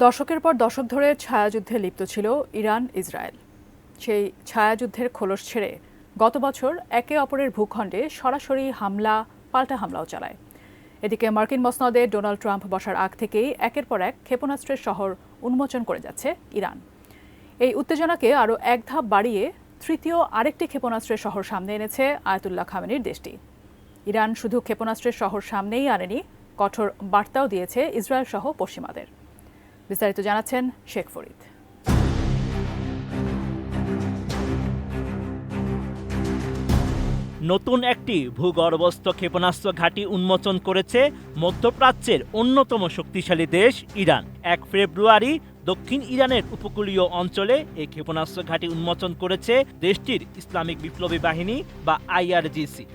দশকের পর দশক ধরে ছায়াযুদ্ধে লিপ্ত ছিল ইরান ইসরায়েল। সেই ছায়াযুদ্ধের খোলস ছেড়ে গত বছর একে অপরের ভূখণ্ডে সরাসরি পাল্টা হামলাও চালায়। এদিকে মার্কিন মসনদে ডোনাল্ড ট্রাম্প বসার আগ থেকেই একের পর এক ক্ষেপণাস্ত্রের শহর উন্মোচন করে যাচ্ছে ইরান। এই উত্তেজনাকে আরও এক ধাপ বাড়িয়ে তৃতীয় আরেকটি ক্ষেপণাস্ত্রের শহর সামনে এনেছে আয়াতুল্লাহ খামেনির দেশটি। ইরান শুধু ক্ষেপণাস্ত্রের শহর সামনেই আনেনি, কঠোর বার্তাও দিয়েছে ইসরায়েল সহ পশ্চিমাদের। বিস্তারিত জানাচ্ছেন শেখ ফরিদ। নতুন একটি ভূগর্ভস্থ ক্ষেপণাস্ত্র ঘাঁটি উন্মোচন করেছে মধ্যপ্রাচ্যের অন্যতম শক্তিশালী দেশ ইরান। ১ ফেব্রুয়ারি দক্ষিণ ইরানের উপকূলীয় অঞ্চলে এই ক্ষেপণাস্ত্র ঘাঁটি উন্মোচন করেছে দেশটির ইসলামিক বিপ্লবী বাহিনী বা আইআরজিসি।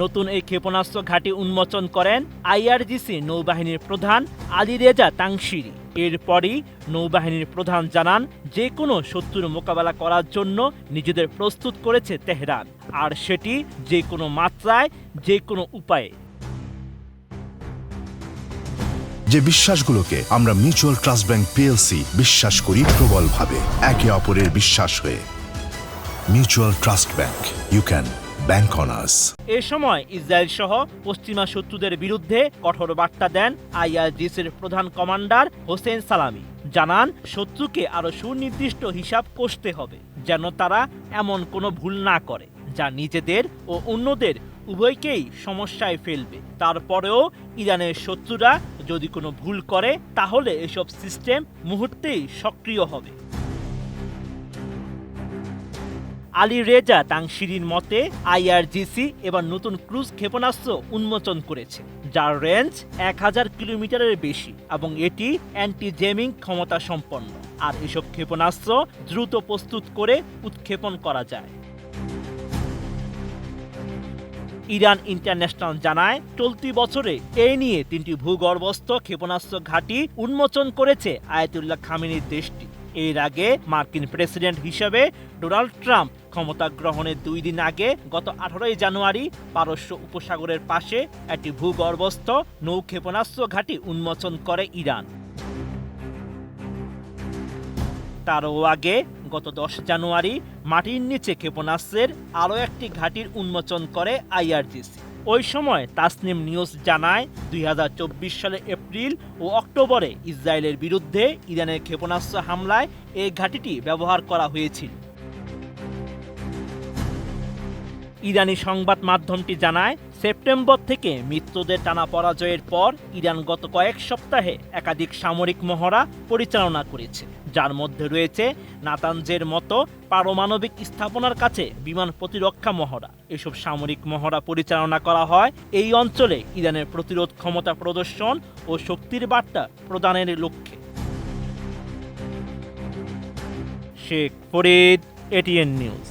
নতুন এই ক্ষেপণাস্ত্র ঘাঁটি উন্মোচন করেন আইআরজিসি নৌবাহিনীর প্রধান আলীরেজা তাংশিরি। এরপরই নৌবাহিনীর প্রধান জানান, যে কোনো শত্রুর মোকাবেলা করার জন্য নিজেদের প্রস্তুত করেছে তেহরান, আর সেটি যে কোনো মাত্রায়, যে কোনো উপায়ে। যে বিশ্বাসগুলোকে আমরা মিউচুয়াল ট্রাস্ট ব্যাংক পিএলসি বিশ্বাস করি প্রবলভাবে, একে অপরের বিশ্বাস হয়ে। Mutual trust bank, you can bank on us. এ সময় ইসরায়েল সহ পশ্চিমা শত্রুদের বিরুদ্ধে কঠোর বার্তা দেন আইআরজিসির প্রধান কমান্ডার হোসেন সালামি। জানান, শত্রুকে আরো সুনির্দিষ্ট হিসাব কষতে হবে, যেন তারা এমন কোনো ভুল না করে যা নিজেদের ও অন্যদের উভয়কেই সমস্যায় ফেলবে। তারপরেও ইরানের শত্রুরা যদি কোনো ভুল করে, তাহলে এসব সিস্টেম মুহূর্তেই সক্রিয় হবে। আলীরেজা তাংশিরির মতে, আইআরজিসি এবার নতুন ক্রুজ ক্ষেপণাস্ত্র উন্মোচন করেছে, যার রেঞ্জ 1000 কিলোমিটারের বেশি এবং এটি অ্যান্টি জেমিং ক্ষমতা সম্পন্ন। আর এসব ক্ষেপণাস্ত্র দ্রুত প্রস্তুত করে উৎক্ষেপণ করা যায়। ইরান ইন্টারন্যাশনাল জানায়, চলতি বছরে এই নিয়ে 3টি ভূগর্ভস্থ ক্ষেপণাস্ত্র ঘাঁটি উন্মোচন করেছে আয়াতুল্লাহ খামেনির দেশটি। এর আগে মার্কিন প্রেসিডেন্ট হিসেবে ডোনাল্ড ট্রাম্প ক্ষমতা গ্রহণের 2 দিন আগে গত 18 জানুয়ারি পারস্য উপসাগরের পাশে একটি ভূগর্ভস্থ নৌ ক্ষেপণাস্ত্র ঘাঁটি উন্মোচন করে ইরান। তারও আগে গত 10 জানুয়ারি মাটির নিচে ক্ষেপণাস্ত্রের আরও একটি ঘাঁটির উন্মোচন করে আইআরজিসি। ওই সময় তাসনিম নিউজ জানায়, 2024 সালের এপ্রিল ও অক্টোবরে ইসরায়েলের বিরুদ্ধে ইরানের ক্ষেপণাস্ত্র হামলায় এই ঘাঁটিটি ব্যবহার করা হয়েছিল। ইরানি সংবাদ মাধ্যমটি জানায়, সেপ্টেম্বর থেকে মিত্রদের টানা পরাজয়ের পর ইরান গত কয়েক সপ্তাহে একাধিক সামরিক মহড়া পরিচালনা করেছে, যার মধ্যে রয়েছে নাতানজের মতো পারমাণবিক স্থাপনার কাছে বিমান প্রতিরক্ষা মহড়া। এসব সামরিক মহড়া পরিচালনা করা হয় এই অঞ্চলে ইরানের প্রতিরোধ ক্ষমতা প্রদর্শন ও শক্তির বার্তা প্রদানের লক্ষ্যে। Sheikh Farid, ATN news.